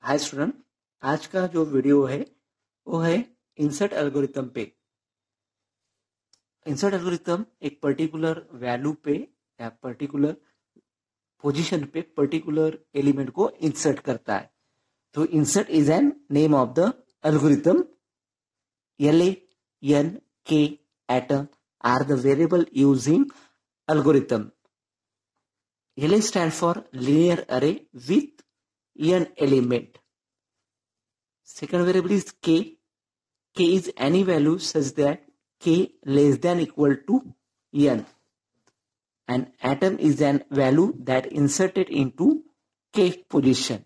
Hi student, आज का जो वीडियो है वो है इंसर्ट एल्गोरिथम पे। इंसर्ट एल्गोरिथम एक पर्टिकुलर वैल्यू पे या पर्टिकुलर पोजीशन पे पर्टिकुलर एलिमेंट को इंसर्ट करता है। तो insert is an name of the algorithm. LA, N, K atom are the variable using algorithm. LA stands for linear array with n element. Second variable is K. K is any value such that K less than equal to n. An atom is an value that inserted into K position.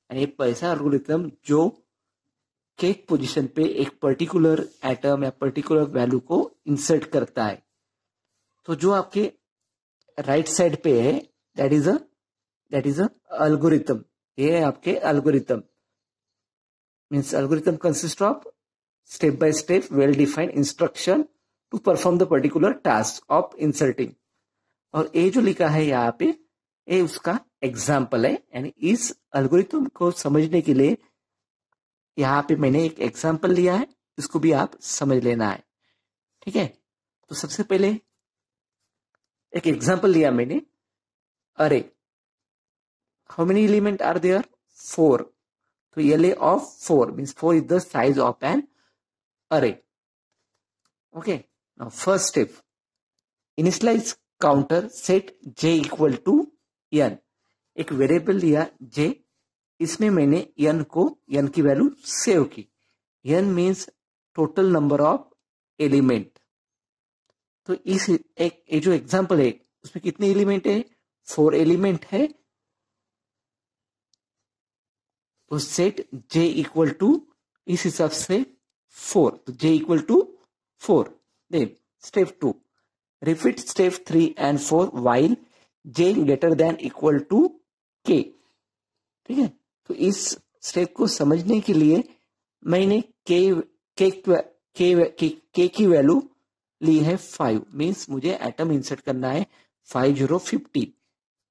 यानी एक ऐसा algorithm जो K position पे एक particular atom या particular value को insert करता है। तो जो आपके राइट साइड पे है दैट इज अ एल्गोरिथम। ये है आपके algorithm. Means algorithm consist of step by step well defined instruction to perform the particular task of inserting। और ये जो लिखा है यहाँ पे ये उसका एग्जाम्पल है। यानी इस एल्गोरिथम को समझने के लिए यहाँ पे मैंने एक एग्जाम्पल लिया है, इसको भी आप समझ लेना है। ठीक है, तो सबसे पहले एक एग्जाम्पल लिया मैंने। अरे how many element are there? 4। तो LA of 4 means 4 is the size of an array. Okay, now first step, initialize counter set j equal to n। एक वेरिएबल लिया j, इसमें मैंने n की वैल्यू सेव की। n means total number of element. तो इस एक ये जो एग्जांपल है उसमें कितने एलिमेंट है? 4 एलिमेंट है। तो सेट j इक्वल टू इस हिसाब से 4, तो j equal to 4। Then step 2, repeat step 3 and 4 while j greater than equal to k। ठीक है, तो इस स्टेप को समझने के लिए मैंने k की वैल्यू ली है 5। मीन्स मुझे एटम इंसर्ट करना है 5050।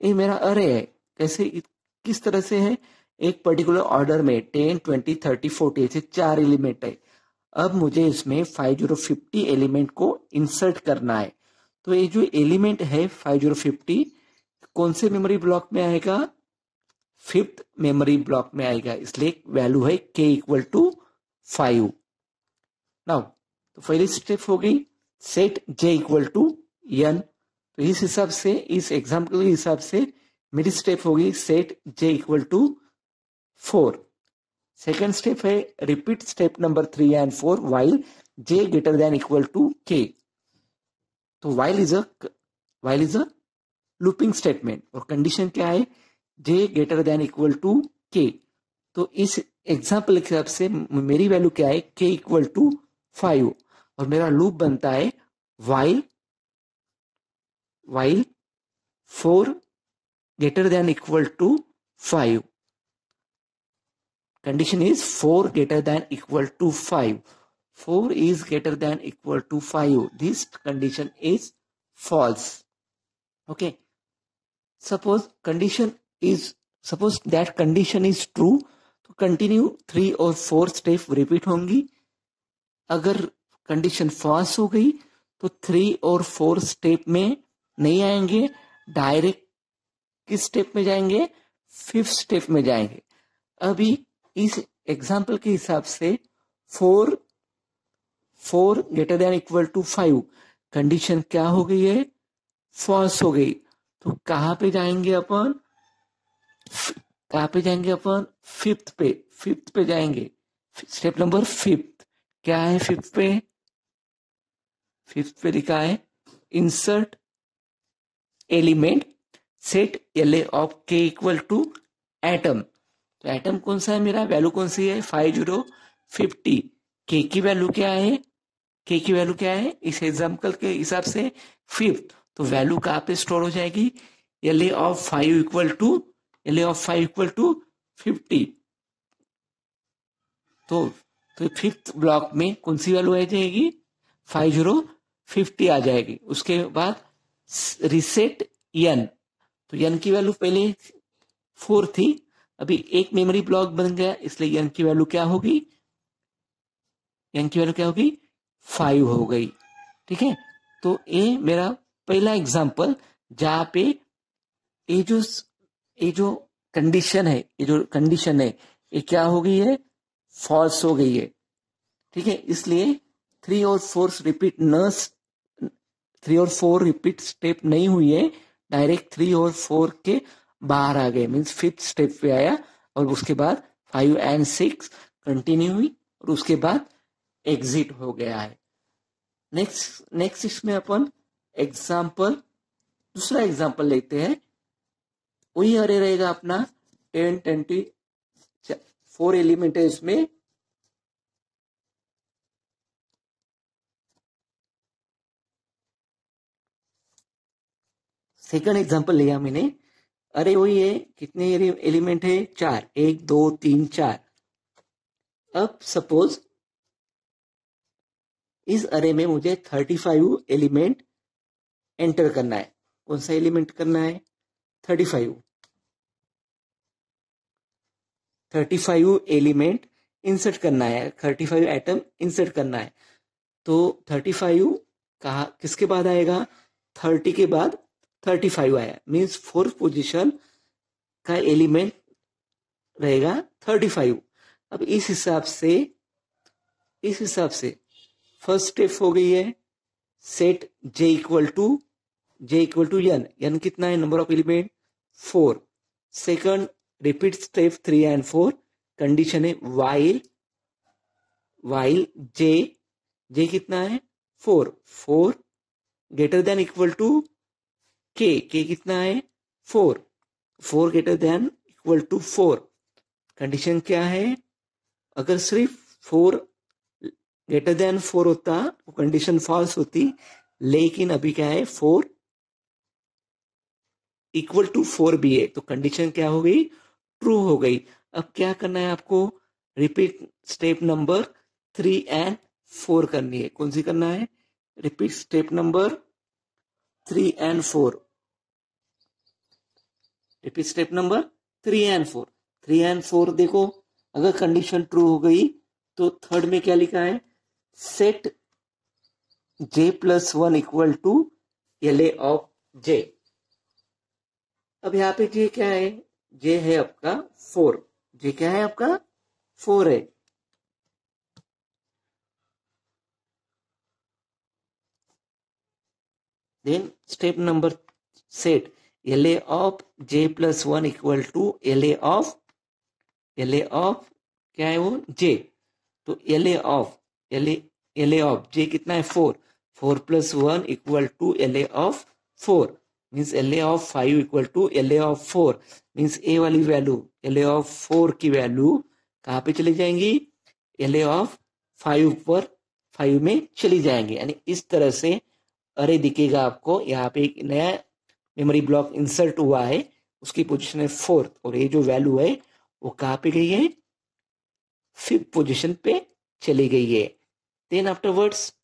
ये मेरा अरे है। कैसे, किस तरह से है? एक पर्टिकुलर ऑर्डर में 10 20 30 40 ऐसे 4 एलिमेंट है। अब मुझे इसमें 5050 एलिमेंट को इंसर्ट करना है। तो ये जो एलिमेंट है 5050 कौन से मेमोरी ब्लॉक में आएगा? 5th मेमोरी ब्लॉक में आएगा, इसलिए वैल्यू है k इक्वल टू 5। नाउ तो पहली स्टेप हो गई set j equal to n। तो इस हिसाब से, इस एग्जाम्पल के हिसाब से मेरी स्टेप होगी set j equal to 4। Second step है repeat step number 3 and 4 while j greater than equal to k। तो while is a looping statement और कंडीशन क्या है? j greater than equal to k। तो इस एग्जाम्पल के हिसाब से मेरी वैल्यू क्या है? k इक्वल टू 5 और मेरा लूप बनता है while 4 greater than equal to 5। Condition is 4 greater than equal to 5. 4 is greater than equal to 5. This condition is false. Okay. Suppose that condition is true, तो continue 3 और 4 step repeat होंगी। अगर condition false हो गई तो 3 और 4 step में नहीं आएंगे, डायरेक्ट किस स्टेप में जाएंगे? 5th स्टेप में जाएंगे। अभी इस एग्जाम्पल के हिसाब से 4 greater than equal to 5 condition क्या हो गई है? फॉल्स हो गई। तो कहां पे जाएंगे अपन? 5th पे जाएंगे। स्टेप नंबर 5th क्या है? 5th पे लिखा है insert element set LA of k equal to item. तो एटम कौन सा है मेरा? वैल्यू कौन सी है? 5050। k की वैल्यू क्या है? इस एग्जाम्पल के हिसाब से 5th। तो वैल्यू कहां पे स्टोर हो जाएगी? LA of 5 equal to 50। तो 5th ब्लॉक में कौन सी वैल्यू आ जाएगी? 5050 आ जाएगी। उसके बाद रिसेट n। तो n की वैल्यू पहले 4 थी, अभी एक मेमोरी ब्लॉक बन गया, इसलिए n की वैल्यू क्या होगी, n की वैल्यू क्या होगी 5 हो गई। ठीक है, तो ये मेरा पहला एग्जांपल जहां पे ये जो कंडीशन है, ये क्या हो गई है, फॉल्स हो गई है। ठीक है, इसलिए 3 और 4 रिपीट स्टेप नहीं हुई है, डायरेक्ट 3 और 4 के बाहर आ गए, मीन्स 5th स्टेप पे आया, और उसके बाद 5 एंड 6 कंटिन्यू हुई, और उसके बाद एग्जिट हो गया है। नेक्स्ट इसमें अपन दूसरा एग्जाम्पल लेते हैं। वही अरे रहेगा अपना 10, 20, 4 एलिमेंट है इसमें। सेकंड एग्जांपल लिया मैंने, अरे वही है, कितने एलिमेंट है 4, 1 2 3 4। अब सपोज इस अरे में मुझे 35 एलिमेंट एंटर करना है। कौन सा एलिमेंट करना है, 35 एलिमेंट इंसर्ट करना है, 35 एटम इंसर्ट करना है। तो 35 कहा किसके बाद आएगा, 30 के बाद 35 आया, मीन्स 4th पोजीशन का एलिमेंट रहेगा 35। अब इस हिसाब से फर्स्ट स्टेप हो गई है, set j equal to n कितना है, number of element 4। Second repeat step 3 and 4, condition है वाइल j कितना है 4 greater than equal to k कितना है 4 greater than equal to 4। Condition क्या है, अगर सिर्फ 4 ग्रेटर देन 4 होता वो कंडीशन फॉल्स होती, लेकिन अभी क्या है 4 इक्वल टू 4 भी है, तो कंडीशन क्या हो गई, ट्रू हो गई। अब क्या करना है आपको, रिपीट स्टेप नंबर 3 एंड 4 करनी है। कौन सी करना है, repeat step number 3 and 4, repeat step number 3 and 4। 3 and 4 देखो, अगर कंडीशन ट्रू हो गई तो थर्ड में क्या लिखा है, set j+1 equal to LA of j। अब यहाँ पे j क्या है, j है आपका 4, j क्या है आपका 4 है। Then step number set LA of j+1 equal to LA of क्या है वो j, तो LA ऑफ j कितना है 4 + 1 equal to LA of 4, means LA of 5 equal to LA of 4, means a वाली वैल्यू LA ऑफ 4 की value कहाँ पे चली जाएंगी, LA ऑफ 5 पर 5 में चली जाएंगी। यानी इस तरह से अरे दिखेगा आपको, यहाँ पे एक नया मेमोरी ब्लॉक इंसर्ट हुआ है, उसकी पोजीशन है 4th, और ये जो वैल्यू है वो कहाँ पे गई है, 5th पोजीशन पे चली गई है। देन आफ्टरवर्ड्स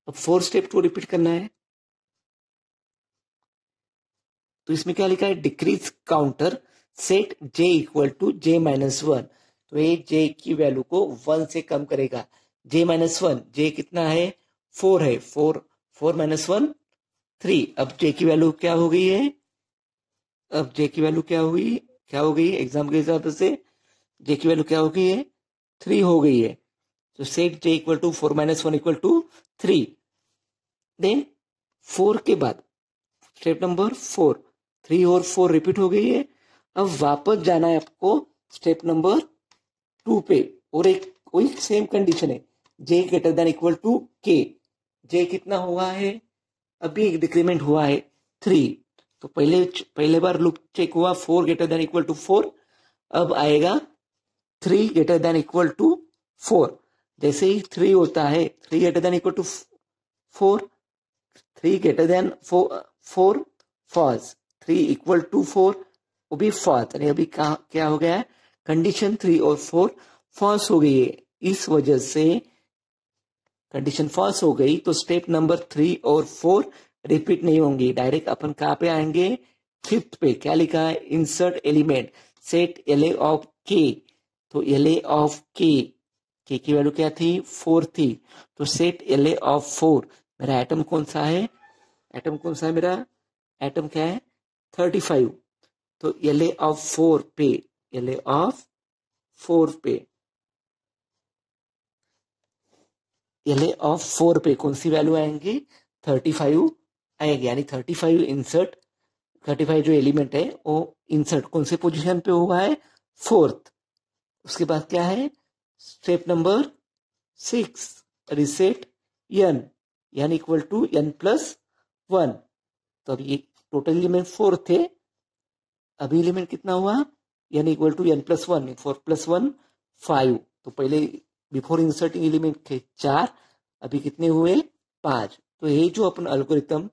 अब 4 स्टेप को रिपीट करना है, तो इसमें क्या लिखा है, decrease counter set j equal to j-1, तो ये j की वैल्यू को 1 से कम करेगा। j-1, j कितना है 4 है, 4 -1 3। अब j की वैल्यू क्या हो गई है, अब j की वैल्यू क्या हो गई एग्जाम के हिसाब से j की वैल्यू क्या हो गई है 3 हो गई है। तो set j equal to 4 - 1 equal to 3। Then 4 के बाद स्टेप नंबर 4, 3 और 4 रिपीट हो गई है। अब वापस जाना है आपको स्टेप नंबर 2 पे, और एक वही सेम कंडीशन है, j greater than equal to k। j कितना हुआ है, अभी एक डिक्रीमेंट हुआ है 3, तो पहले बार लूप चेक हुआ 4 ग्रेटर देन इक्वल टू 4, अब आएगा 3 ग्रेटर देन इक्वल टू 4। जैसे ही 3 होता है 3 greater than equal to 4, 3 greater than 4 false, 3 equal to 4 वो भी फॉल्स, यानी अभी क्या हो गया है, कंडीशन 3 और 4 फॉल्स हो गई है। इस वजह से कंडीशन फॉल्स हो गई, तो स्टेप नंबर 3 और 4 रिपीट नहीं होंगी, डायरेक्ट अपन कहाँ पे आएंगे 5th पे। क्या लिखा है, insert element set LA of K, तो LA ऑफ K की वैल्यू क्या थी 4 थी, तो सेट LA ऑफ 4, मेरा एटम कौन सा है, एटम कौन सा है मेरा, एटम क्या है 35, तो LA ऑफ 4 पे, LA ऑफ 4 पे, LA ऑफ 4 पे कौन सी वैल्यू आएंगी 35 आएगी, यानी 35 इंसर्ट, 35 जो एलिमेंट है वो इंसर्ट कौन से पोजीशन पे हुआ है 4th। उसके बाद क्या है step number 6, reset n equal to n+1, तो अब ये टोटल एलिमेंट 4 थे, अभी एलिमेंट कितना हुआ n इक्वल टू n+1, 4 + 1 5, तो पहले बिफोर इंसर्टिंग एलिमेंट थे 4, अभी कितने हुए 5। तो ये जो अपन एल्गोरिथम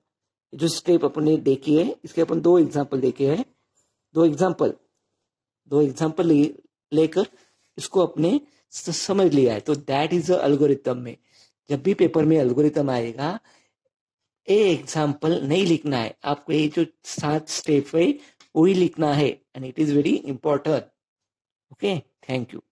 जो स्टेप अपने देखी है, इसके अपन दो एग्जांपल देखे हैं, दो एग्जांपल लेकर इसको अपने समझ लिया है। तो दैट इज अ एल्गोरिथम में जब भी पेपर में एल्गोरिथम आएगा ए एग्जांपल नहीं लिखना है, आपको ये जो 7 स्टेप है वही लिखना है, and it is very important. Okay, thank you.